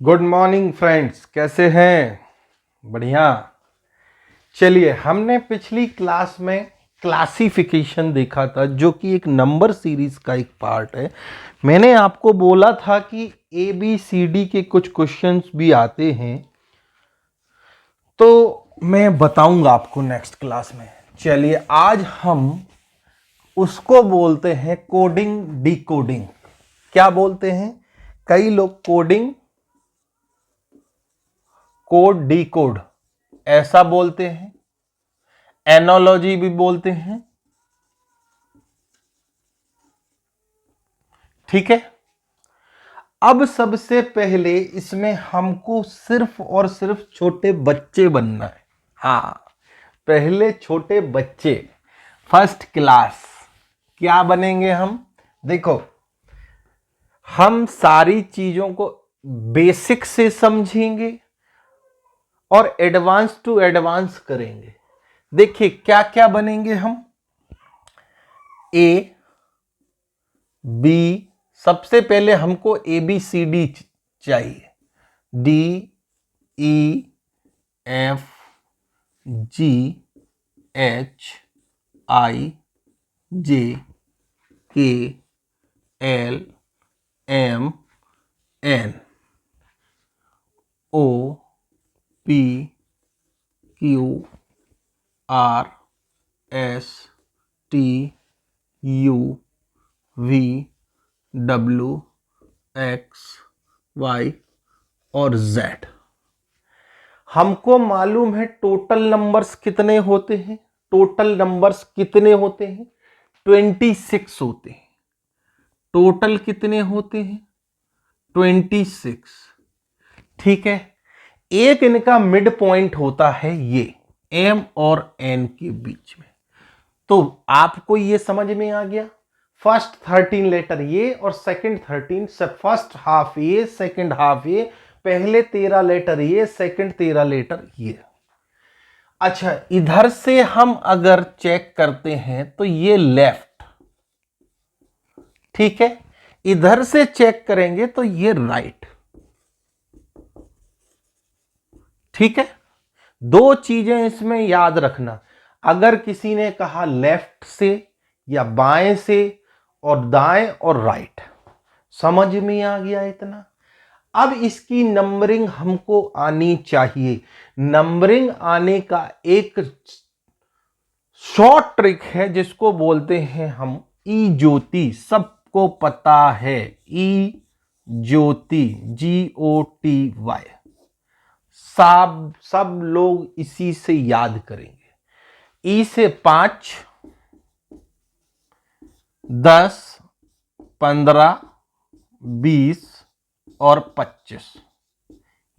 Good morning friends, कैसे हैं? बढ़िया। चलिए, हमने पिछली क्लास में क्लासिफिकेशन देखा था, जो कि एक नंबर सीरीज का एक पार्ट है। मैंने आपको बोला था कि ए बी सी डी के कुछ क्वेश्चंस भी आते हैं, तो मैं बताऊंगा आपको नेक्स्ट क्लास में। चलिए, आज हम उसको बोलते हैं कोडिंग डिकोडिंग। क्या बोलते हैं? कई लोग कोडिंग, कोड, डिकोड ऐसा बोलते हैं, एनोलॉजी भी बोलते हैं। ठीक है। अब सबसे पहले इसमें हमको सिर्फ और सिर्फ छोटे बच्चे बनना है। हाँ, पहले छोटे बच्चे, फर्स्ट क्लास। क्या बनेंगे हम? देखो, हम सारी चीजों को बेसिक से समझेंगे और एडवांस टू एडवांस करेंगे। देखिए क्या क्या बनेंगे हम। ए बी, सबसे पहले हमको ए बी सी डी चाहिए। D E F G H I J K L M N O P Q R S T U V W X Y और जेड। हमको मालूम है टोटल नंबर्स कितने होते हैं। टोटल नंबर्स कितने होते हैं? 26 होते हैं। टोटल कितने होते हैं? 26। ठीक है। एक इनका मिड पॉइंट होता है ये एम और एन के बीच में। तो आपको ये समझ में आ गया। फर्स्ट 13 लेटर ये और सेकंड 13, फर्स्ट हाफ ये, सेकंड हाफ ये, पहले 13 लेटर ये, सेकंड 13 लेटर ये। अच्छा, इधर से हम अगर चेक करते हैं तो ये लेफ्ट। ठीक है। इधर से चेक करेंगे तो ये राइट। ठीक है। दो चीजें इसमें याद रखना। अगर किसी ने कहा लेफ्ट से या बाएं से और दाएं और राइट, समझ में आ गया इतना। अब इसकी नंबरिंग हमको आनी चाहिए। नंबरिंग आने का एक शॉर्ट ट्रिक है जिसको बोलते हैं हम ई ज्योति। सबको पता है ई ज्योति, GOTY। सब लोग इसी से याद करेंगे। ई से 5, 10, 15, 20 और 25,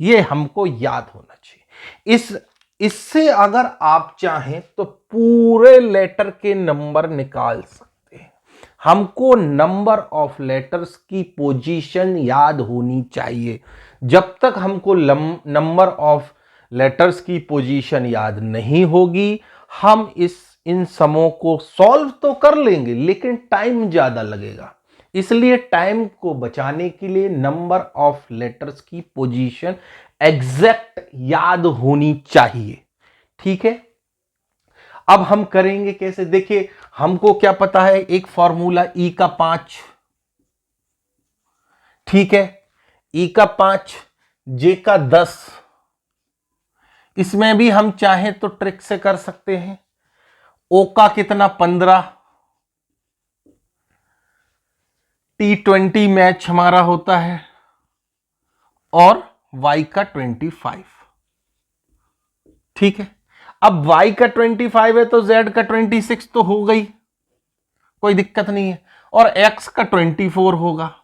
ये हमको याद होना चाहिए। इससे अगर आप चाहें तो पूरे लेटर के नंबर निकाल सकते हैं। हमको नंबर ऑफ लेटर्स की पोजीशन याद होनी चाहिए। जब तक हमको नंबर ऑफ लेटर्स की पोजीशन याद नहीं होगी, हम इन समों को सॉल्व तो कर लेंगे लेकिन टाइम ज्यादा लगेगा। इसलिए टाइम को बचाने के लिए नंबर ऑफ लेटर्स की पोजीशन एग्जैक्ट याद होनी चाहिए। ठीक है। अब हम करेंगे कैसे? देखिए, हमको क्या पता है, एक फॉर्मूला ई का 5। ठीक है। ई का 5, जे का 10। इसमें भी हम चाहें तो ट्रिक से कर सकते हैं। ओ का कितना? 15। T20 मैच हमारा होता है और y का 25। ठीक है। अब y का 25 है तो z का 26 तो हो गई, कोई दिक्कत नहीं है। और x का 24 होगा।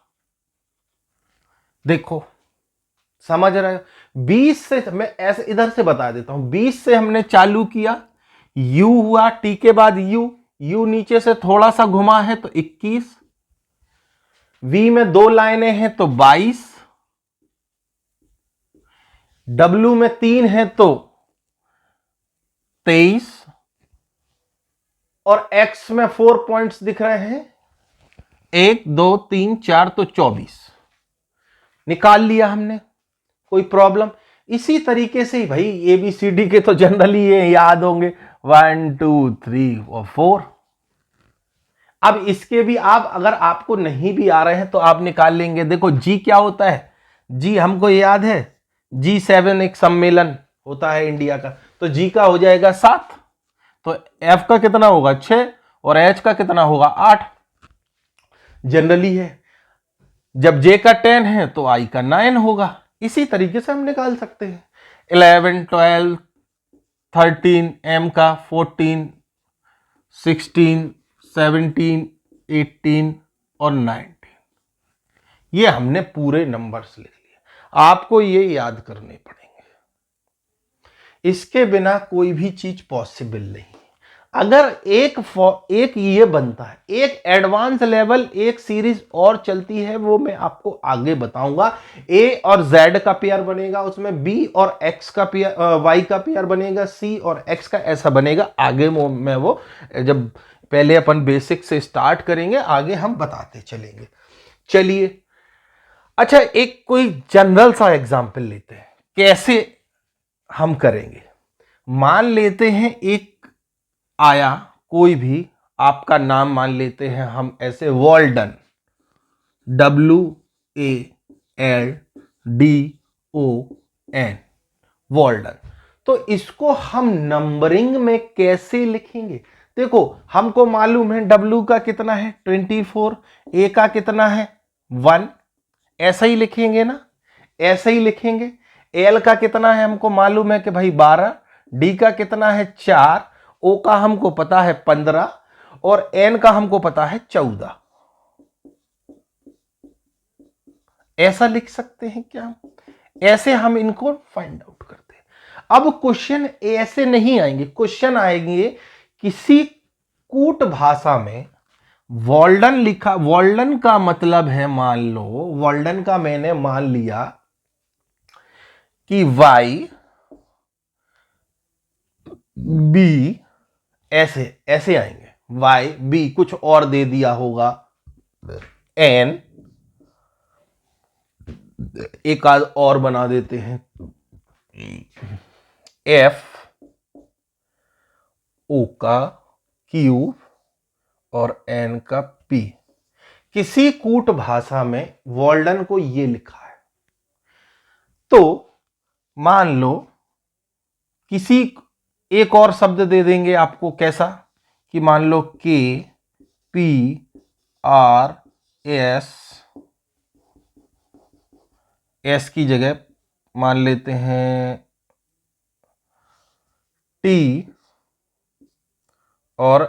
देखो, समझ रहे हो? 20 से मैं ऐसे इधर से बता देता हूं। 20 से हमने चालू किया, u हुआ, t के बाद u नीचे से थोड़ा सा घुमा है तो 21, v में 2 लाइनें हैं तो 22, w में 3 है तो 23 और x में 4 पॉइंट्स दिख रहे हैं, 1 2 3 4 तो 24 निकाल लिया हमने। कोई प्रॉब्लम? इसी तरीके से ही भाई ABCD के तो जनरली ये याद होंगे 1 2 3 और 4। अब इसके भी आप अगर आपको नहीं भी आ रहे हैं तो आप निकाल लेंगे। देखो जी क्या होता है, जी हमको याद है G7 एक सम्मेलन होता है इंडिया का, तो जी का हो जाएगा 7, तो F का कितना होगा 6 और H का कितना होगा 8 जनरली है। जब J का 10 है तो I का 9 होगा। इसी तरीके से हम निकाल सकते हैं 11 12 13, M का 14 16 17 18 और 19। ये हमने पूरे नंबर्स लिख लिए, आपको ये याद करने पड़ेंगे, इसके बिना कोई भी चीज पॉसिबल नहीं। अगर एक ये बनता है, एक एडवांस लेवल एक सीरीज और चलती है, वो मैं आपको आगे बताऊंगा। A और Z का पेयर बनेगा, उसमें B और X का पेयर, Y का पेयर बनेगा, C और X का, ऐसा बनेगा। आगे मैं वो जब पहले अपन बेसिक से स्टार्ट करेंगे, आगे हम बताते चलेंगे। चलिए अच्छा, एक कोई जनरल सा एग्जांपल लेते हैं, कैसे हम करेंगे। मान लेते हैं एक आया, कोई भी आपका नाम मान लेते हैं हम ऐसे, वॉल्डन, WALDON, वॉल्डन। तो इसको हम नंबरिंग में कैसे लिखेंगे? देखो हमको मालूम है W का कितना है 24, A का कितना है 1, ऐसा ही लिखेंगे ना, ऐसे ही लिखेंगे। L का कितना है हमको मालूम है कि भाई 12, D का कितना है 4, O का हमको पता है 15 और N का हमको पता है 14। ऐसा लिख सकते हैं क्या हम? ऐसे हम इनको फाइंड आउट करते हैं। अब क्वेश्चन ऐसे नहीं आएंगे, क्वेश्चन आएंगे किसी कूट भाषा में वॉल्डन लिखा, वॉल्डन का मतलब है, मान लो वॉल्डन का मैंने मान लिया कि Y B, ऐसे आएंगे, Y B कुछ और दे दिया होगा, N एक आध और बना देते हैं, F O का Q और N का P। किसी कूट भाषा में वॉल्डन को ये लिखा है। तो मान लो किसी एक और शब्द दे देंगे आपको, कैसा कि मान लो KPRS की जगह मान लेते हैं T और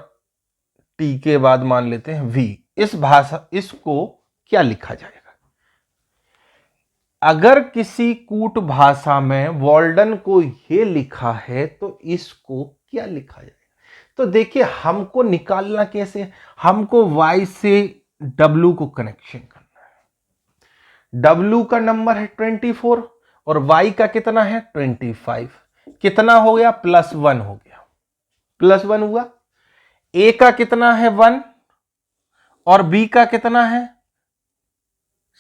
T के बाद मान लेते हैं V। इस भाषा, इसको क्या लिखा जाएगा? अगर किसी कूट भाषा में वॉल्डन को ये लिखा है तो इसको क्या लिखा जाएगा? तो देखिए हमको निकालना कैसे, हमको Y से W को कनेक्शन करना है। W का नंबर है 24 और Y का कितना है 25, कितना हो गया +1 हो गया, +1 हुआ। A का कितना है 1 और B का कितना है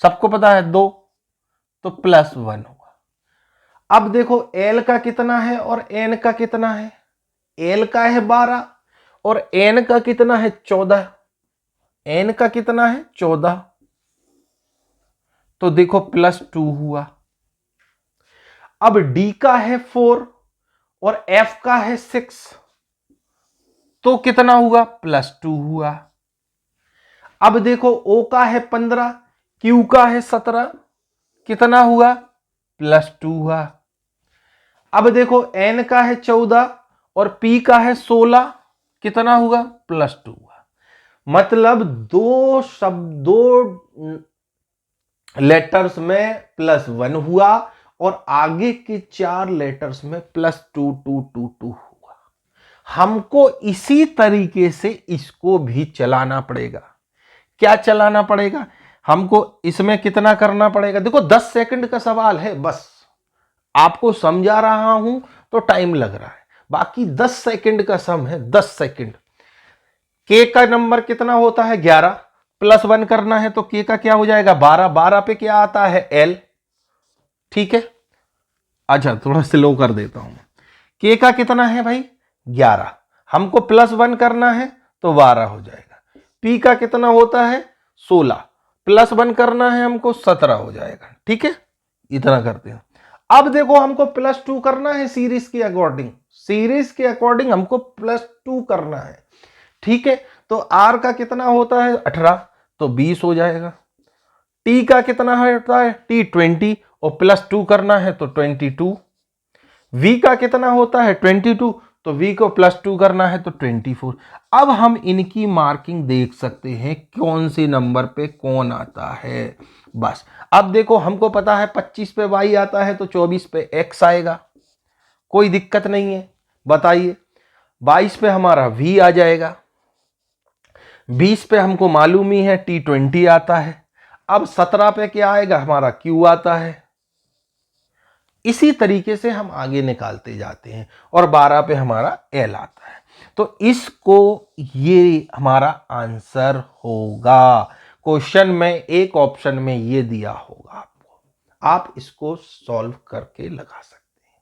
सबको पता है 2, तो +1 होगा। अब देखो L का कितना है और N का कितना है, L का है 12 और N का कितना है 14, N का कितना है 14, तो देखो +2 हुआ। अब D का है 4 और F का है 6, तो कितना हुआ +2 हुआ। अब देखो O का है 15, Q का है 17, कितना हुआ +2 हुआ। अब देखो N का है 14 और P का है 16, कितना हुआ +2 हुआ। मतलब दो लेटर्स में +1 हुआ और आगे के 4 लेटर्स में +2 हुआ। हमको इसी तरीके से इसको भी चलाना पड़ेगा। क्या चलाना पड़ेगा हमको? इसमें कितना करना पड़ेगा? देखो 10 सेकंड का सवाल है, बस आपको समझा रहा हूं तो टाइम लग रहा है, बाकी 10 सेकंड का सम है, 10 सेकंड। K का नंबर कितना होता है 11, +1 करना है तो K का क्या हो जाएगा 12, 12 पे क्या आता है L, ठीक है। अच्छा थोड़ा स्लो कर देता हूं। के का कितना है भाई 11, हमको +1 करना है तो 12 हो जाएगा। पी का कितना होता है 16, +1 करना है हमको 17 हो जाएगा। ठीक है, इतना करते हैं। अब देखो हमको +2 करना है सीरीज के अकॉर्डिंग, सीरीज के अकॉर्डिंग हमको +2 करना है। ठीक है, तो आर का कितना होता है 18, तो 20 हो जाएगा। टी का कितना होता है टी 20 और +2 करना है तो 22। वी का कितना होता है 22, तो वी को +2 करना है तो 24। अब हम इनकी मार्किंग देख सकते हैं कौन से नंबर पे कौन आता है। बस अब देखो हमको पता है 25 पे y आता है तो 24 पे x आएगा, कोई दिक्कत नहीं है। बताइए 22 पे हमारा v आ जाएगा, 20 पे हमको मालूम ही है T20 आता है। अब 17 पे क्या आएगा हमारा q आता है। इसी तरीके से हम आगे निकालते जाते हैं और 12 पे हमारा L आता है। तो इसको ये हमारा आंसर होगा। क्वेश्चन में एक ऑप्शन में ये दिया होगा आपको, आप इसको सॉल्व करके लगा सकते हैं।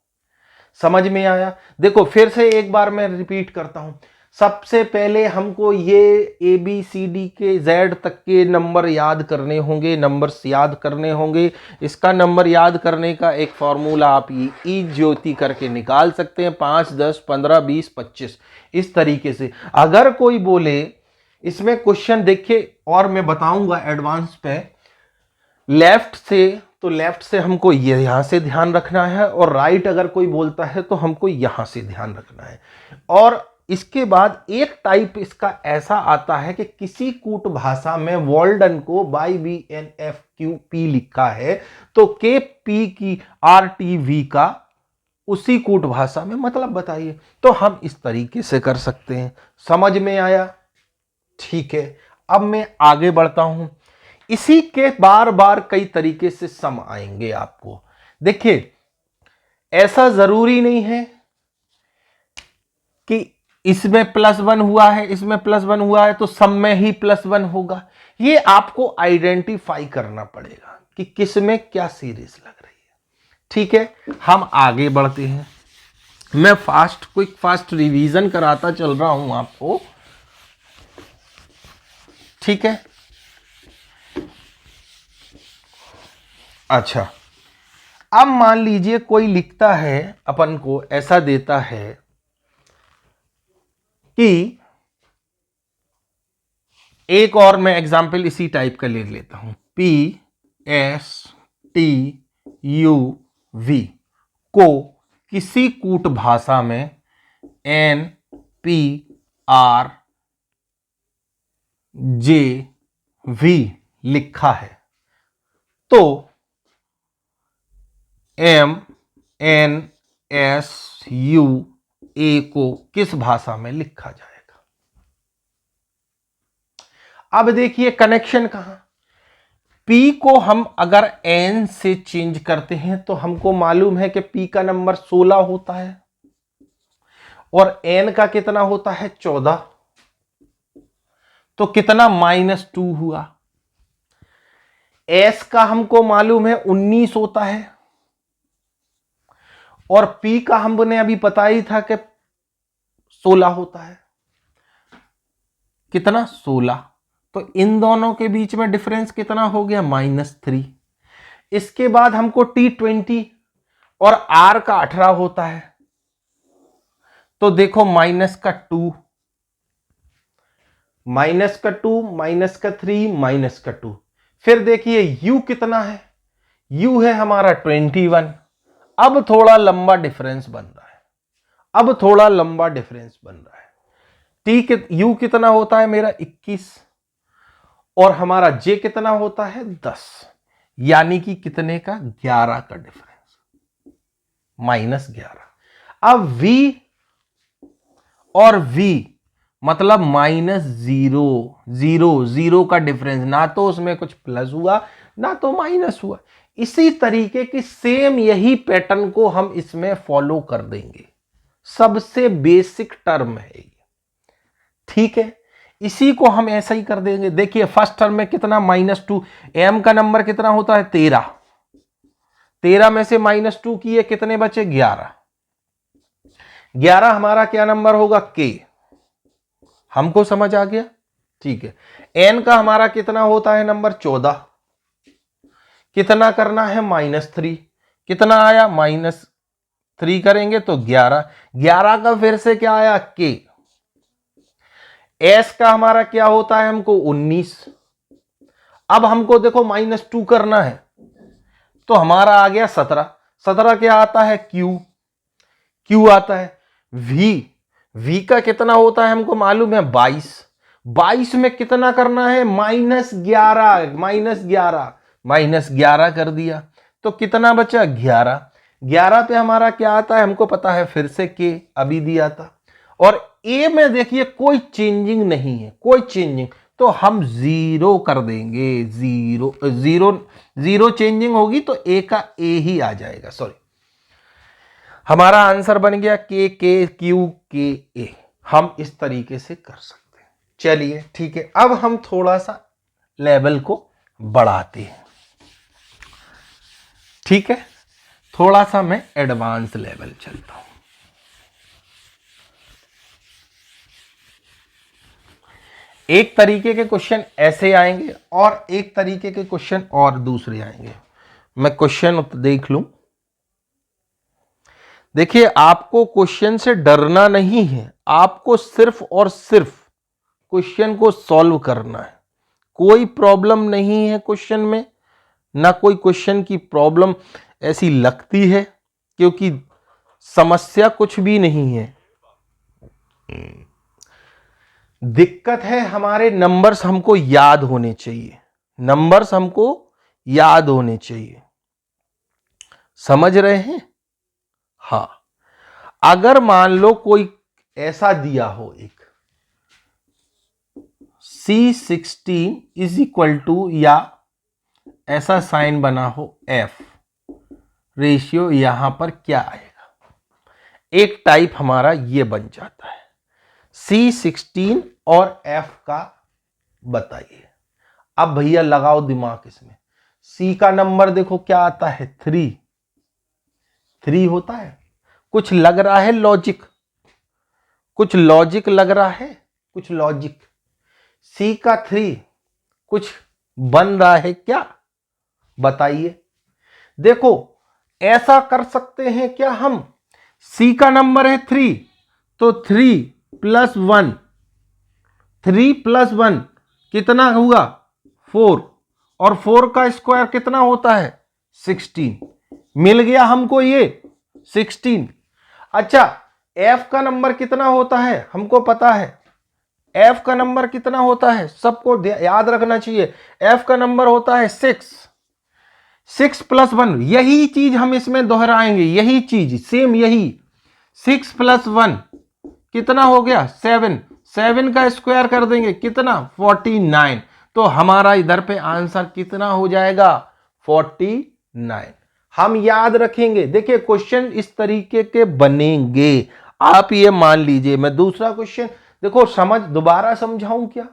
समझ में आया? देखो फिर से एक बार मैं रिपीट करता हूं। सबसे पहले हमको ये ABCD के Z तक के नंबर याद करने होंगे, नंबर्स याद करने होंगे। इसका नंबर याद करने का एक फॉर्मूला आप ई ज्योति करके निकाल सकते हैं, 5, 10, 15, 20, 25 इस तरीके से। अगर कोई बोले इसमें क्वेश्चन देखिए, और मैं बताऊंगा एडवांस पे, लेफ्ट से तो लेफ्ट से हमको ये यहां से ध्यान रखना है, और राइट अगर कोई बोलता है तो हमको यहां से ध्यान रखना है। और इसके बाद एक टाइप इसका ऐसा आता है कि किसी कूट भाषा में वॉल्डन को YBNFQP लिखा है तो KP की RTV का उसी कूट भाषा में मतलब बताइए। तो हम इस तरीके से कर सकते हैं। समझ में आया? ठीक है, अब मैं आगे बढ़ता हूं। इसी के बार बार कई तरीके से सम आएंगे आपको। देखिए ऐसा जरूरी नहीं है कि इसमें +1 हुआ है, इसमें +1 हुआ है तो सम में ही +1 होगा। ये आपको आइडेंटिफाई करना पड़ेगा कि किस में क्या सीरीज लग रही है। ठीक है, हम आगे बढ़ते हैं। मैं क्विक फास्ट रिवीजन कराता चल रहा हूं आपको। ठीक है, अच्छा अब मान लीजिए कोई लिखता है अपन को, ऐसा देता है कि एक और मैं एग्जाम्पल इसी टाइप का ले लेता हूं, PSTUV को किसी कूट भाषा में NPRJV लिखा है तो MNSUA को किस भाषा में लिखा जाएगा? अब देखिए कनेक्शन कहां, P को हम अगर N से चेंज करते हैं तो हमको मालूम है कि P का नंबर 16 होता है और N का कितना होता है 14, तो कितना -2 हुआ। S का हमको मालूम है 19 होता है और P का हमने अभी पता ही था कि 16 होता है, कितना 16। तो इन दोनों के बीच में डिफरेंस कितना हो गया -3। इसके बाद हमको T20 और R का 18 होता है तो देखो -2, -3, -2। फिर देखिए U कितना है, U है हमारा 21। अब थोड़ा लंबा डिफरेंस बन रहा है, अब थोड़ा लंबा डिफरेंस बन रहा है। U कितना होता है मेरा 21 और हमारा J कितना होता है 10, यानी कि कितने का 11 का डिफरेंस, -11। अब V और V मतलब -0 का डिफरेंस, ना तो उसमें कुछ प्लस हुआ ना तो माइनस हुआ। इसी तरीके की सेम यही पैटर्न को हम इसमें फॉलो कर देंगे। सबसे बेसिक टर्म है ये। ठीक है, इसी को हम ऐसा ही कर देंगे। देखिए फर्स्ट टर्म में कितना -2, M का नंबर कितना होता है 13, 13 में से -2 किए, कितने बचे? 11। 11 हमारा क्या नंबर होगा? के। हमको समझ आ गया? ठीक है। एन का हमारा कितना होता है नंबर? 14। कितना करना है? -3। कितना आया? -3 करेंगे तो 11। 11 का फिर से क्या आया? के। एस का हमारा क्या होता है? हमको 19। अब हमको देखो -2 करना है, तो हमारा आ गया 17। 17 क्या आता है? क्यू। क्यू आता है। वी। वी का कितना होता है हमको मालूम है? 22। 22 में कितना करना है? -11। -11 कर दिया तो कितना बचा? 11। 11 पे हमारा क्या आता है हमको पता है, फिर से के अभी दिया था। और ए में देखिए कोई चेंजिंग नहीं है, कोई चेंजिंग, तो हम 0 कर देंगे। 0 0 0 चेंजिंग होगी तो ए का ए ही आ जाएगा। सॉरी, हमारा आंसर बन गया के क्यू के ए। हम इस तरीके से कर सकते हैं। चलिए ठीक है, अब हम थोड़ा सा लेवल को बढ़ाते हैं। ठीक है, थोड़ा सा मैं एडवांस लेवल चलता हूं। एक तरीके के क्वेश्चन ऐसे आएंगे और एक तरीके के क्वेश्चन और दूसरे आएंगे। मैं क्वेश्चन देख लूं। देखिए, आपको क्वेश्चन से डरना नहीं है, आपको सिर्फ और सिर्फ क्वेश्चन को सॉल्व करना है। कोई प्रॉब्लम नहीं है क्वेश्चन में, ना कोई क्वेश्चन की प्रॉब्लम ऐसी लगती है, क्योंकि समस्या कुछ भी नहीं है। दिक्कत है हमारे नंबर्स हमको याद होने चाहिए। नंबर्स हमको याद होने चाहिए। समझ रहे हैं? हाँ, अगर मान लो कोई ऐसा दिया हो, एक C16 इज इक्वल टू, या ऐसा साइन बना हो F, रेशियो यहां पर क्या आएगा? एक टाइप हमारा ये बन जाता है। C16 और F का बताइए। अब भैया लगाओ दिमाग इसमें। C का नंबर देखो क्या आता है? 3। 3 होता है। कुछ लग रहा है लॉजिक, कुछ लॉजिक लग रहा है, कुछ लॉजिक। C का 3 कुछ बन रहा है क्या? बताइए। देखो, ऐसा कर सकते हैं क्या हम? C का नंबर है 3, तो 3 + 1, 3 + 1 कितना हुआ? 4, और 4 का स्क्वायर कितना होता है? 16। मिल गया हमको ये 16। अच्छा, F का नंबर कितना होता है? हमको पता है। F का नंबर कितना होता है? सबको याद रखना चाहिए। F का नंबर होता है 6। 6 + 1, यही चीज हम इसमें दोहराएंगे, यही चीज सेम, यही 6 + 1 कितना हो गया? 7। 7 का स्क्वायर कर देंगे कितना? 49। तो हमारा इधर पे आंसर कितना हो जाएगा? 49। हम याद रखेंगे। देखिए, क्वेश्चन इस तरीके के बनेंगे, आप ये मान लीजिए। मैं दूसरा क्वेश्चन देखो, दोबारा समझाऊं क्या?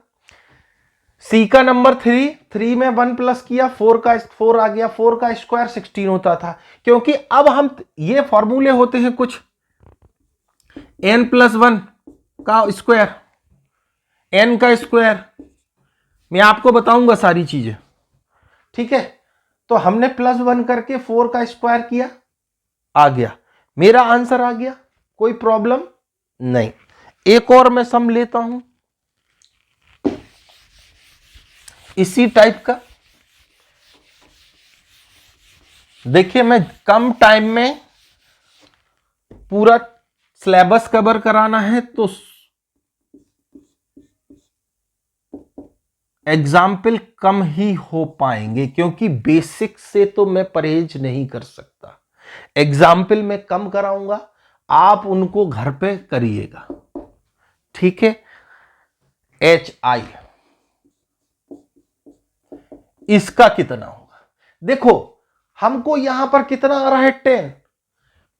C का नंबर 3, 3 में 1 प्लस किया, 4 आ गया। 4 का स्क्वायर 16 होता था। क्योंकि अब हम ये फॉर्मूले होते हैं कुछ, n + 1 का स्क्वायर, n का स्क्वायर, मैं आपको बताऊंगा सारी चीजें। ठीक है, तो हमने +1 करके 4 का स्क्वायर किया, आ गया, मेरा आंसर आ गया। कोई प्रॉब्लम नहीं। एक और मैं सम लेता हूं इसी टाइप का। देखिए, मैं कम टाइम में पूरा सिलेबस कवर कराना है, तो एग्जाम्पल कम ही हो पाएंगे, क्योंकि बेसिक से तो मैं परहेज नहीं कर सकता। एग्जाम्पल में कम कराऊंगा, आप उनको घर पे करिएगा। ठीक है। HI इसका कितना होगा? देखो, हमको यहां पर कितना आ रहा है? 10।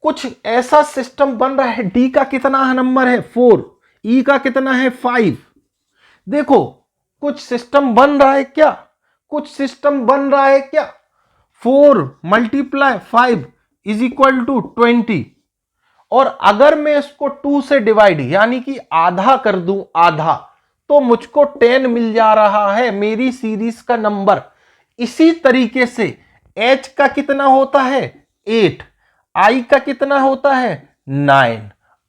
कुछ ऐसा सिस्टम बन रहा है। D का कितना नंबर है? 4। E का कितना है? 5। देखो, कुछ सिस्टम बन रहा है क्या? कुछ सिस्टम बन रहा है क्या? 4 मल्टीप्लाई 5 इज इक्वल टू 20। और अगर मैं इसको 2 से डिवाइड यानी कि आधा कर दूं, आधा, तो मुझको 10 मिल जा रहा है मेरी सीरीज का नंबर। इसी तरीके से h का कितना होता है 8, i का कितना होता है 9।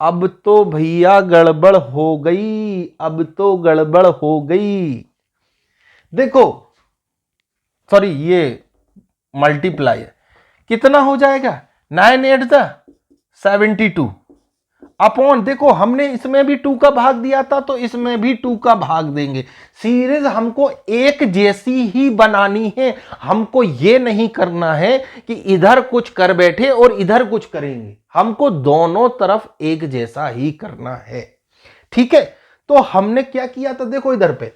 अब तो भैया गड़बड़ हो गई, अब तो गड़बड़ हो गई। देखो सॉरी, ये मल्टीप्लाई है, कितना हो जाएगा 9 8 72 अपॉन, देखो हमने इसमें भी 2 का भाग दिया था तो इसमें भी 2 का भाग देंगे। सीरीज हमको एक जैसी ही बनानी है, हमको ये नहीं करना है कि इधर कुछ कर बैठे और इधर कुछ करेंगे, हमको दोनों तरफ एक जैसा ही करना है। ठीक है, तो हमने क्या किया था, देखो इधर पे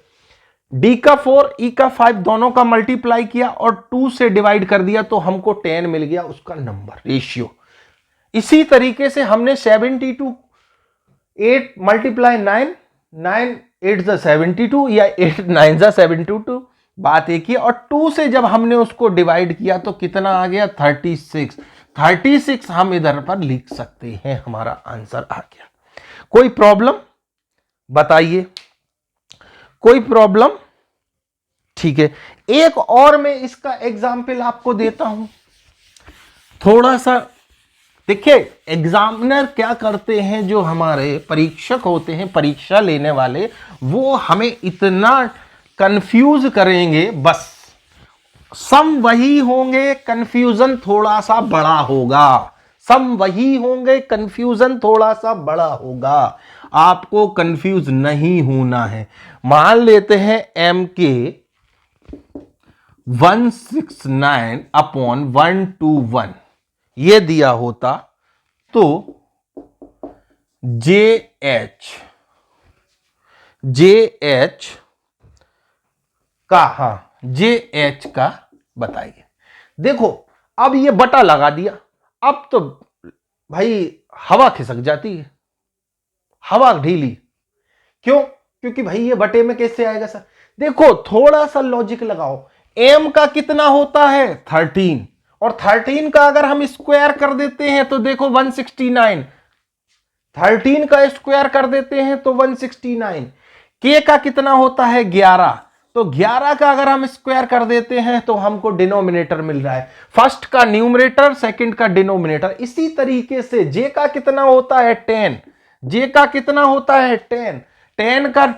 d का 4 e का 5 दोनों का मल्टीप्लाई किया और 2 से डिवाइड कर दिया तो हमको 10 मिल गया उसका नंबर, रेशियो। इसी तरीके से हमने 72 8 मल्टीप्लाई 9 9 8 72 या 8 9 72, बात एक ही। और 2 से जब हमने उसको डिवाइड किया तो कितना आ गया 36। 36 हम इधर पर लिख सकते हैं, हमारा आंसर आ गया। कोई प्रॉब्लम बताइए, कोई प्रॉब्लम? ठीक है, एक और मैं इसका एग्जाम्पल आपको देता हूं, थोड़ा सा देखिए। एग्जामिनर क्या करते हैं, जो हमारे परीक्षक होते हैं, परीक्षा लेने वाले, वो हमें इतना कंफ्यूज करेंगे, बस सम वही होंगे, कंफ्यूजन थोड़ा सा बड़ा होगा। सम वही होंगे, कंफ्यूजन थोड़ा सा बड़ा होगा, आपको कंफ्यूज नहीं होना है। मान लेते हैं एम के 169 अपॉन 121 ये दिया होता तो जे एच का, हाँ जे एच का बताइए। देखो अब ये बटा लगा दिया, अब तो भाई हवा खिसक जाती है, हवा ढीली। क्यों? क्योंकि भाई ये बटे में कैसे आएगा सर? देखो थोड़ा सा लॉजिक लगाओ, m का कितना होता है 13, और 13 का अगर हम स्क्वायर कर देते हैं तो देखो 169, 13 का स्क्वायर कर देते हैं तो 169। k का कितना होता है 11, तो 11 का अगर हम स्क्वायर कर देते हैं तो हमको डिनोमिनेटर मिल रहा है, फर्स्ट का न्यूमरेटर सेकंड का डिनोमिनेटर। इसी तरीके से j का कितना होता है 10, j का कितना होता है 10, 10 का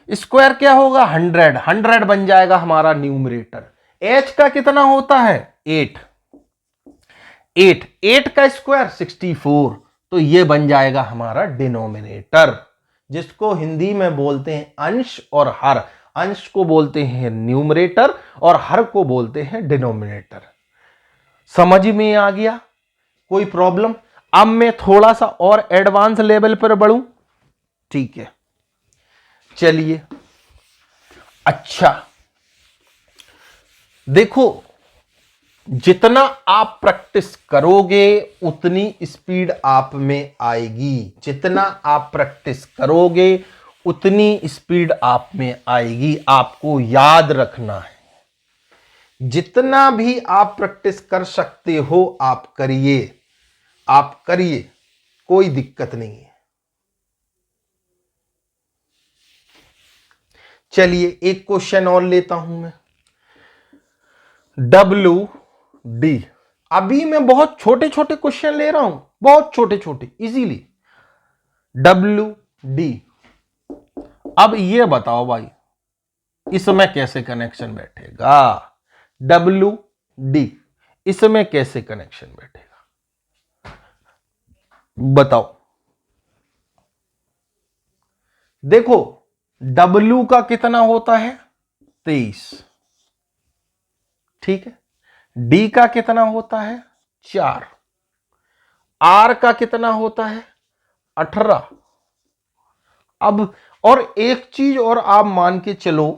स्क्वायर क्या होगा 100, 100 बन जाएगा हमारा न्यूमरेटर। h का कितना होता है 8, 8 का स्क्वायर 64, तो ये बन जाएगा हमारा डिनोमिनेटर, जिसको हिंदी में बोलते हैं अंश और हर। अंश को बोलते हैं न्यूमरेटर और हर को बोलते हैं डिनोमिनेटर। समझ में आ गया? कोई प्रॉब्लम? अब मैं थोड़ा सा और एडवांस लेवल पर बढ़ूं, ठीक है, चलिए। अच्छा देखो, जितना आप प्रैक्टिस करोगे उतनी स्पीड आप में आएगी, जितना आप प्रैक्टिस करोगे उतनी स्पीड आप में आएगी। आपको याद रखना है, जितना भी आप प्रैक्टिस कर सकते हो आप करिए, आप करिए, कोई दिक्कत नहीं है। चलिए एक क्वेश्चन और लेता हूं मैं, WD। अभी मैं बहुत छोटे छोटे क्वेश्चन ले रहा हूं, बहुत छोटे छोटे, इजीली। WD, अब ये बताओ भाई इसमें कैसे कनेक्शन बैठेगा? WD इसमें कैसे कनेक्शन बैठेगा बताओ। देखो W का कितना होता है 23, ठीक है। D का कितना होता है 4, R का कितना होता है 18। अब और एक चीज और आप मान के चलो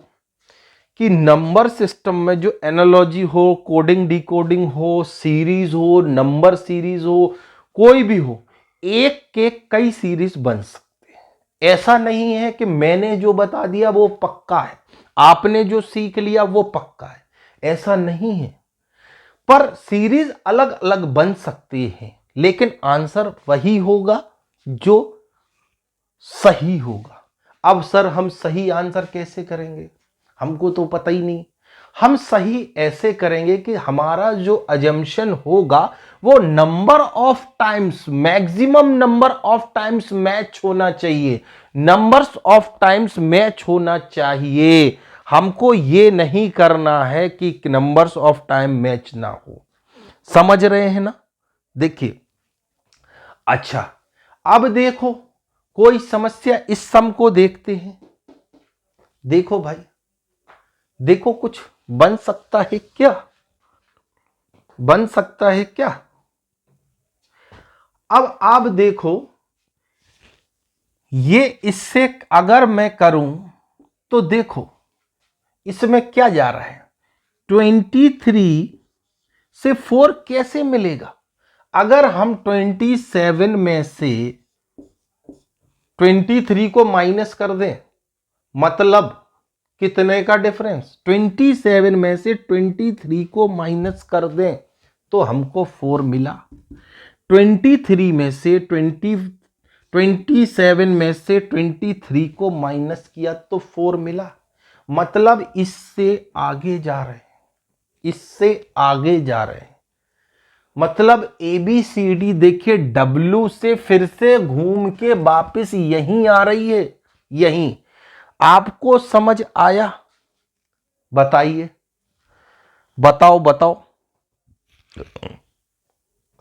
कि नंबर सिस्टम में जो एनालॉजी हो, कोडिंग डिकोडिंग हो, सीरीज हो, नंबर सीरीज हो, कोई भी हो, एक के कई सीरीज बन सकते हैं। ऐसा नहीं है कि मैंने जो बता दिया वो पक्का है, आपने जो सीख लिया वो पक्का है, ऐसा नहीं है। पर सीरीज अलग अलग बन सकती है, लेकिन आंसर वही होगा जो सही होगा। अब सर हम सही आंसर कैसे करेंगे, हमको तो पता ही नहीं। हम सही ऐसे करेंगे कि हमारा जो अजम्पशन होगा वो number of times, maximum number of times match होना चाहिए, नंबर्स ऑफ टाइम्स मैच होना चाहिए। हमको ये नहीं करना है कि नंबर्स ऑफ टाइम मैच ना हो। समझ रहे हैं ना? देखिए, अच्छा अब देखो कोई समस्या, इस सम को देखते हैं। देखो भाई, देखो कुछ बन सकता है क्या, बन सकता है क्या? अब आप देखो, ये इससे अगर मैं करूं तो देखो इसमें क्या जा रहा है, 23 से 4 कैसे मिलेगा? अगर हम 27 में से 23 को माइनस कर दें, मतलब कितने का डिफरेंस, 27 में से 23 को माइनस कर दें तो हमको 4 मिला। 23 में से 27 में से 23 को माइनस किया तो 4 मिला। मतलब इससे आगे जा रहे हैं, इससे आगे जा रहे हैं। मतलब ABCD देखिए, W से फिर से घूम के वापस यहीं आ रही है, यहीं। आपको समझ आया? बताइए, बताओ बताओ।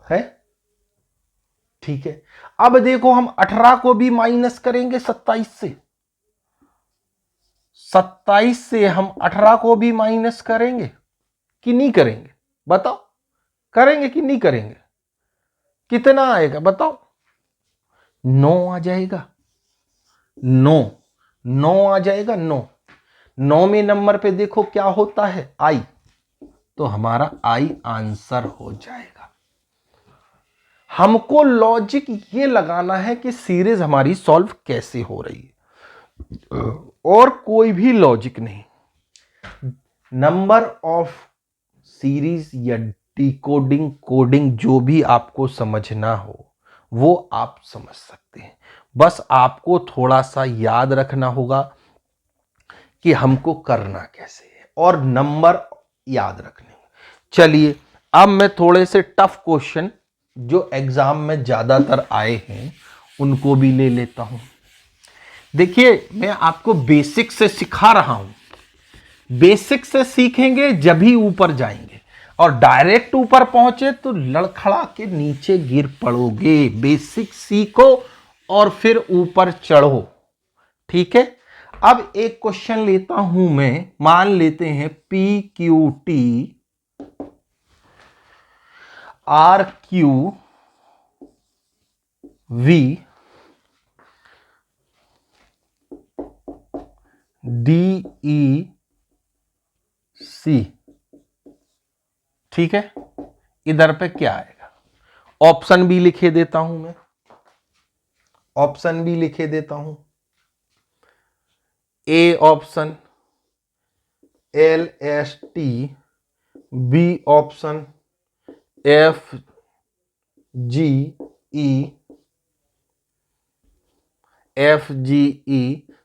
है ठीक है। अब देखो हम 18 को भी माइनस करेंगे 27 से, 27 से हम 18 को भी माइनस करेंगे कि नहीं करेंगे? बताओ, करेंगे कि नहीं करेंगे? कितना आएगा बताओ? 9 आ जाएगा, 9, 9 आ जाएगा, 9। 9वें नंबर पे देखो क्या होता है, I, तो हमारा I आंसर हो जाएगा। हमको लॉजिक ये लगाना है कि सीरीज हमारी सॉल्व कैसे हो रही है, और कोई भी लॉजिक नहीं। नंबर ऑफ सीरीज या डिकोडिंग कोडिंग जो भी आपको समझना हो वो आप समझ सकते हैं। बस आपको थोड़ा सा याद रखना होगा कि हमको करना कैसे है, और नंबर याद रखने। चलिए अब मैं थोड़े से टफ क्वेश्चन जो एग्जाम में ज्यादातर आए हैं उनको भी ले लेता हूं। देखिए मैं आपको बेसिक से सिखा रहा हूं, बेसिक से सीखेंगे जब ही ऊपर जाएंगे, और डायरेक्ट ऊपर पहुंचे तो लड़खड़ा के नीचे गिर पड़ोगे। बेसिक सीखो और फिर ऊपर चढ़ो, ठीक है? अब एक क्वेश्चन लेता हूं मैं, मान लेते हैं PQT RQV DEC, ठीक है? इधर पे क्या आएगा? ऑप्शन भी लिखे देता हूं मैं, ऑप्शन भी लिखे देता हूं। A option LST, B option FGE।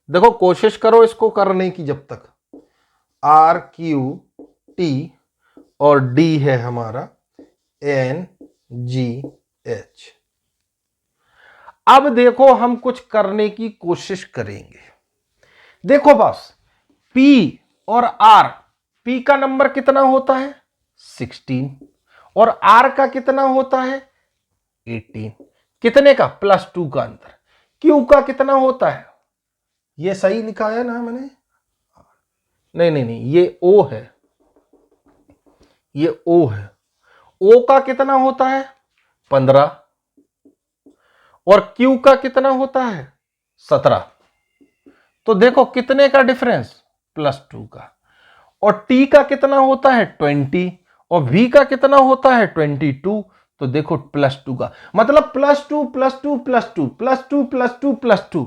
देखो कोशिश करो इसको करने की, जब तक RQT और D है हमारा NGH। अब देखो हम कुछ करने की कोशिश करेंगे। देखो बस P और R, P का नंबर कितना होता है 16, और R का कितना होता है 18। कितने का? +2 का अंतर। Q का कितना होता है, ये सही लिखा है ना मैंने? नहीं नहीं नहीं, ये O है, ये O है। O का कितना होता है 15, और Q का कितना होता है 17। तो देखो कितने का डिफरेंस, +2 का। और T का कितना होता है 20, और V का कितना होता है 22। तो देखो +2 का मतलब +2 +2 +2 +2 +2 +2,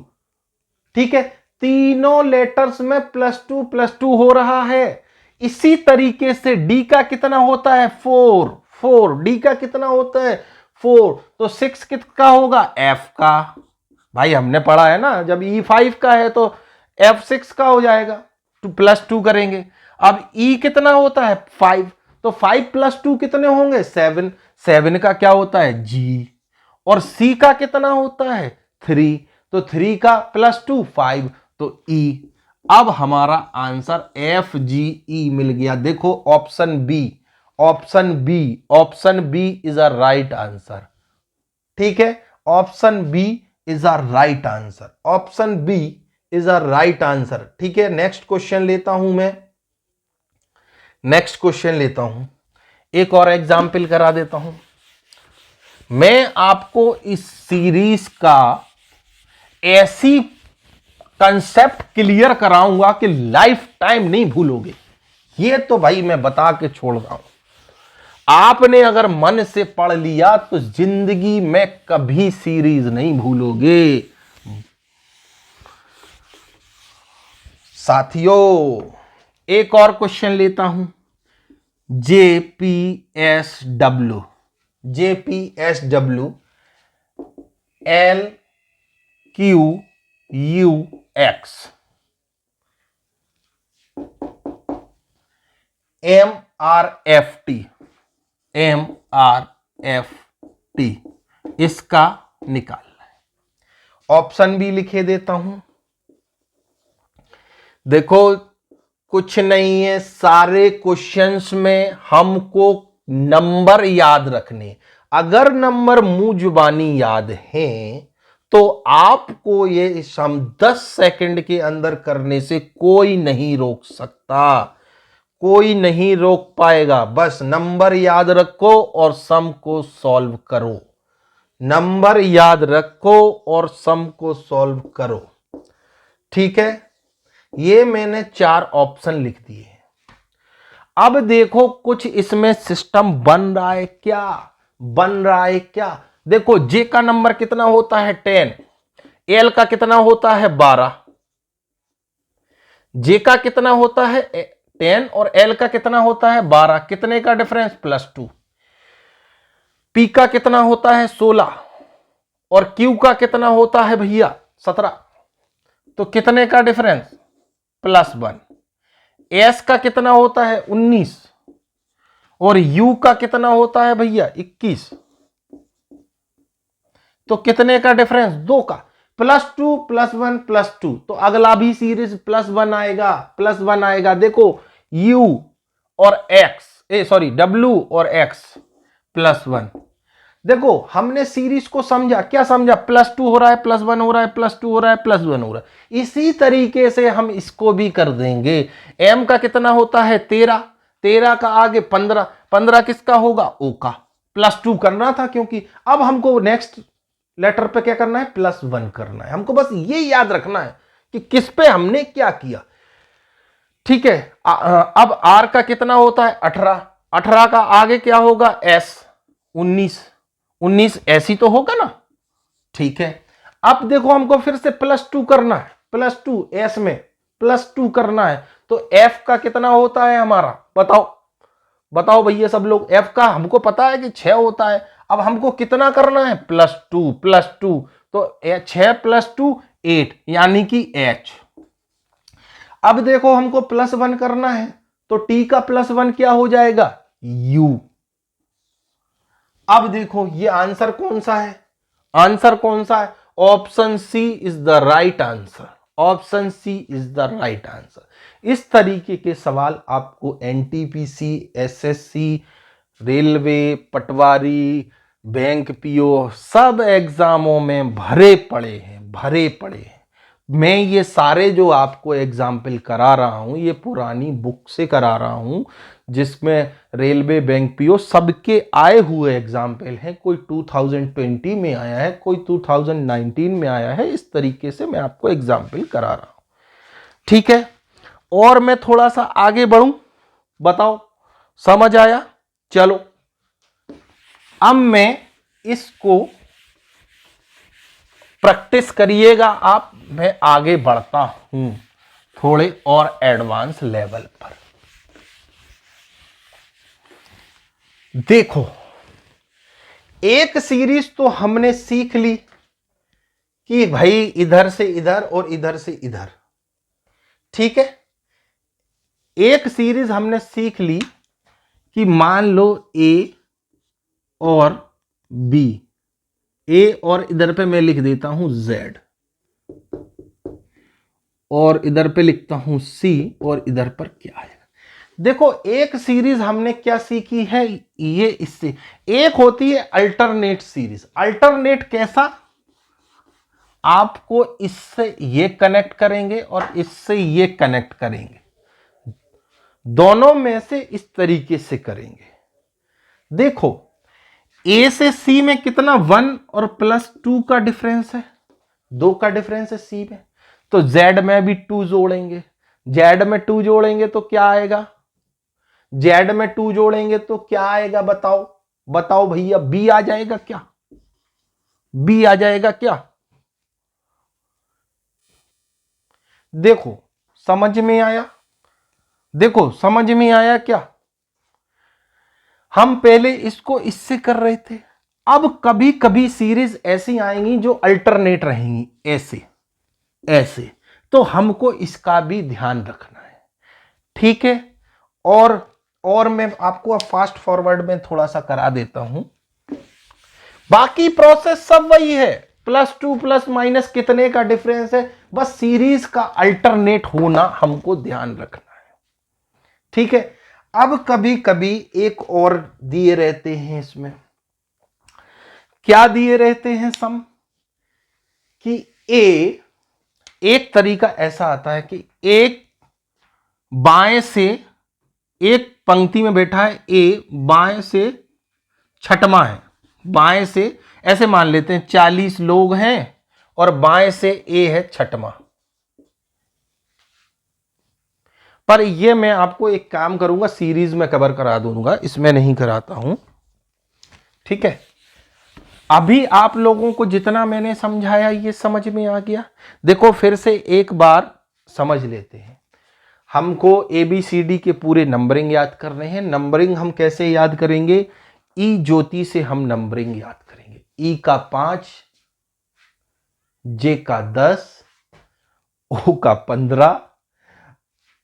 ठीक है? तीनों लेटर्स में +2 +2 हो रहा है। इसी तरीके से डी का कितना होता है 4, डी का कितना होता है 4, तो 6 किसका होगा एफ का। भाई हमने पढ़ा है ना, जब E5 का है तो F6 का हो जाएगा, +2 करेंगे। अब E कितना होता है 5, तो 5 + 2 कितने होंगे 7, 7 का क्या होता है G, और C का कितना होता है 3, तो 3 का +2 5, तो E। अब हमारा आंसर FGE मिल गया। देखो option B is a right answer. ठीक है, option B is a right answer, option B is a right answer. ठीक है, नेक्स्ट क्वेश्चन लेता हूं मैं, नेक्स्ट क्वेश्चन लेता हूं, एक और एग्जाम्पल करा देता हूं। मैं आपको इस सीरीज का ऐसी कंसेप्ट क्लियर कराऊंगा कि लाइफ टाइम नहीं भूलोगे, ये तो भाई मैं बता के छोड़ रहा हूं। आपने अगर मन से पढ़ लिया तो जिंदगी में कभी सीरीज नहीं भूलोगे। साथियों एक और क्वेश्चन लेता हूं, JPSW, LQUX, MRFT, इसका निकालना है। ऑप्शन भी लिखे देता हूं। देखो कुछ नहीं है, सारे क्वेश्चंस में हमको नंबर याद रखने, अगर नंबर मुंह जुबानी याद हैं तो आपको ये सम 10 सेकंड के अंदर करने से कोई नहीं रोक सकता, कोई नहीं रोक पाएगा। बस नंबर याद रखो और सम को सॉल्व करो, नंबर याद रखो और सम को सॉल्व करो। ठीक है, ये मैंने 4 ऑप्शन लिख दिए। अब देखो कुछ इसमें सिस्टम बन रहा है क्या, बन रहा है क्या। देखो जे का नंबर कितना होता है 10, एल का कितना होता है 12, जे का कितना होता है 10 और एल का कितना होता है 12, कितने का डिफरेंस +2। पी का कितना होता है 16 और क्यू का कितना होता है भैया 17, तो कितने का डिफरेंस +1। एस का कितना होता है 19 और यू का कितना होता है भैया 21, तो कितने का डिफरेंस 2 का, +2 +1 +2, तो अगला भी सीरीज +1 आएगा, +1 आएगा। देखो यू और एक्स डब्ल्यू और एक्स +1। देखो हमने सीरीज को समझा, क्या समझा, +2 हो रहा है +1 हो रहा है, +2 हो रहा है +1 हो रहा है। इसी तरीके से हम इसको भी कर देंगे। एम का कितना होता है 13, 13 का आगे 15, 15 किसका होगा ओ का, +2 करना था क्योंकि अब हमको नेक्स्ट लेटर पे क्या करना है +1 करना है। हमको बस ये याद रखना है कि किस पे हमने क्या किया। ठीक है, अब आर का कितना होता है 18, 18 का आगे क्या होगा एस 19, 19 ऐसी तो होगा ना। ठीक है, अब देखो हमको फिर से +2 करना है, +2 एस में +2 करना है, तो एफ का कितना होता है हमारा, बताओ बताओ भैया सब लोग। एफ का हमको पता है कि 6 होता है, अब हमको कितना करना है +2, तो 6 + 2 8, यानी कि एच। अब देखो हमको +1 करना है, तो टी का +1 क्या हो जाएगा यू। अब देखो ये आंसर कौन सा है, आंसर कौन सा है, option C is the right answer, option C is the right answer. इस तरीके के सवाल आपको NTPC, SSC, railway, patwari, bank PO सब एग्जामों में भरे पड़े हैं, भरे पड़े हैं। मैं ये सारे जो आपको एग्जाम्पल करा रहा हूं ये पुरानी बुक से करा रहा हूं, जिसमें रेलवे, बैंक पीओ सबके आए हुए एग्जाम्पल हैं। कोई 2020 में आया है, कोई 2019 में आया है, इस तरीके से मैं आपको एग्जाम्पल करा रहा हूं। ठीक है, और मैं थोड़ा सा आगे बढ़ूं, बताओ समझ आया। चलो अब मैं इसको प्रैक्टिस करिएगा आप, मैं आगे बढ़ता हूं थोड़े और एडवांस लेवल पर। देखो, एक सीरीज तो हमने सीख ली कि भाई इधर से इधर और इधर से इधर, ठीक है। एक सीरीज हमने सीख ली कि मान लो ए और बी, ए और इधर पे मैं लिख देता हूं जेड, और इधर पे लिखता हूं सी, और इधर पर क्या है। देखो, एक सीरीज हमने क्या सीखी है, ये इससे एक होती है अल्टरनेट सीरीज। अल्टरनेट कैसा, आपको इससे ये कनेक्ट करेंगे और इससे ये कनेक्ट करेंगे, दोनों में से इस तरीके से करेंगे। देखो, ए से सी में कितना 1 और +2 का डिफरेंस है, 2 का डिफरेंस है सी में, तो जेड में भी 2 जोड़ेंगे। जेड में 2 जोड़ेंगे तो क्या आएगा, जेड में 2 जोड़ेंगे तो क्या आएगा, बताओ बताओ भैया, बी आ जाएगा क्या, बी आ जाएगा क्या। देखो समझ में आया, देखो समझ में आया क्या। हम पहले इसको इससे कर रहे थे, अब कभी कभी सीरीज ऐसी आएंगी जो अल्टरनेट रहेंगी, ऐसे ऐसे, तो हमको इसका भी ध्यान रखना है, ठीक है। और मैं आपको अब फास्ट फॉरवर्ड में थोड़ा सा करा देता हूं, बाकी प्रोसेस सब वही है, +2 प्लस माइनस कितने का डिफरेंस है, बस सीरीज का अल्टरनेट होना हमको ध्यान रखना है, ठीक है। अब कभी कभी एक और दिए रहते हैं इसमें, क्या दिए रहते हैं सम, कि ए, एक तरीका ऐसा आता है कि एक बाएं से, एक पंक्ति में बैठा है ए, बाएं से छठवां है, बाएं से ऐसे मान लेते हैं 40 लोग हैं और बाएं से ए है छठवां। पर ये मैं आपको एक काम करूंगा, सीरीज में कवर करा दूंगा, इसमें नहीं कराता हूं, ठीक है। अभी आप लोगों को जितना मैंने समझाया ये समझ में आ गया। देखो फिर से एक बार समझ लेते हैं, हमको ABCD के पूरे नंबरिंग याद करने हैं। नंबरिंग हम कैसे याद करेंगे, ई ज्योति से हम नंबरिंग याद करेंगे। ई का 5, जे का 10, ओ का 15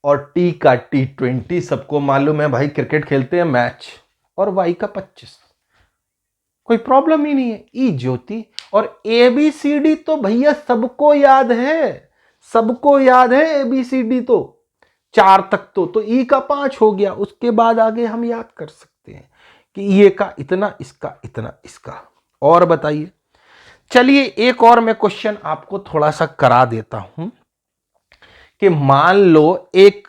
और टी का T20। सबको मालूम है भाई, क्रिकेट खेलते हैं मैच, और वाई का 25, कोई प्रॉब्लम ही नहीं है। ई ज्योति और ABCD तो भैया सबको याद है, सबको याद है ABCD तो 4 तक तो ई का 5 हो गया, उसके बाद आगे हम याद कर सकते हैं कि ये का इतना, इसका इतना, इसका। और बताइए, चलिए एक और मैं क्वेश्चन आपको थोड़ा सा करा देता हूं कि मान लो एक,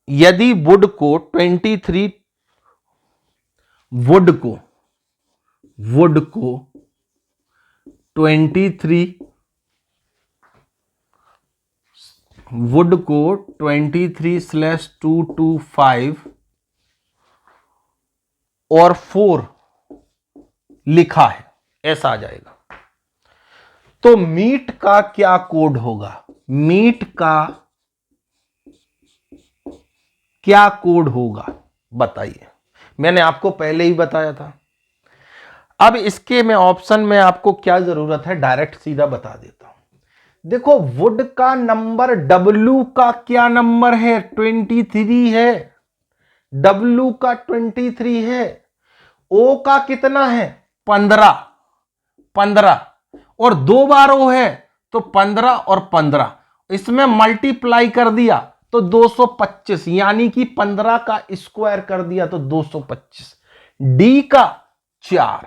यदि वुड को 23, वुड को 23, वुड को 23/225 और 4 लिखा है, ऐसा आ जाएगा, तो मीट का क्या कोड होगा, मीट का क्या कोड होगा बताइए। मैंने आपको पहले ही बताया था। अब इसके में ऑप्शन में आपको क्या जरूरत है, डायरेक्ट सीधा बता देता हूं। देखो, वुड का नंबर, डब्ल्यू का क्या नंबर है, 23 है, डब्ल्यू का 23 है, ओ का कितना है 15 और 2 बार ओ है तो 15 और 15, इसमें मल्टीप्लाई कर दिया तो 225, यानी कि 15 का स्क्वायर कर दिया तो 225। डी का 4,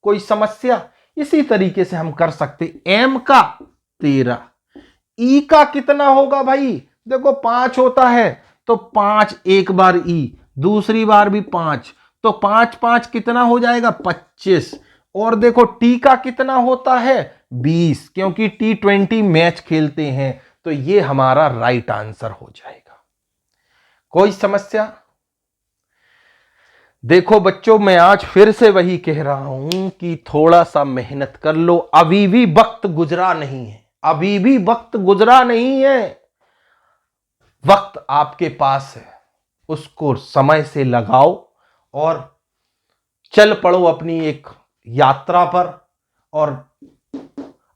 कोई समस्या, इसी तरीके से हम कर सकते। एम का 13, ई का कितना होगा भाई, देखो 5 होता है तो 5 एक बार ई, दूसरी बार भी 5, तो 5 5 कितना हो जाएगा 25। और देखो टी का कितना होता है 20, क्योंकि T20 मैच खेलते हैं, तो ये हमारा राइट आंसर हो जाएगा। कोई समस्या। देखो बच्चों, मैं आज फिर से वही कह रहा हूं कि थोड़ा सा मेहनत कर लो, अभी भी वक्त गुजरा नहीं है, अभी भी वक्त गुजरा नहीं है, वक्त आपके पास है। उसको समय से लगाओ और चल पड़ो अपनी एक यात्रा पर। और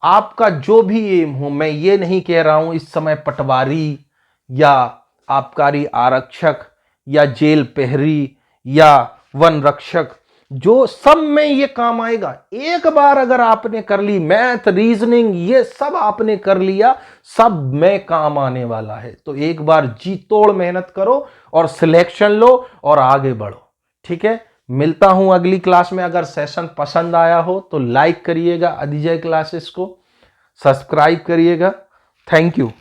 आपका जो भी एम हो, मैं ये नहीं कह रहा हूं इस समय पटवारी या आबकारी आरक्षक या जेल प्रहरी या वन रक्षक, जो सब में ये काम आएगा। एक बार अगर आपने कर ली, मैथ रीजनिंग ये सब आपने कर लिया, सब में काम आने वाला है। तो एक बार जी तोड़ मेहनत करो और सिलेक्शन लो और आगे बढ़ो। ठीक है, मिलता हूं अगली क्लास में। अगर सेशन पसंद आया हो तो लाइक करिएगा, अधिजय क्लासेस को सब्सक्राइब करिएगा। Thank you.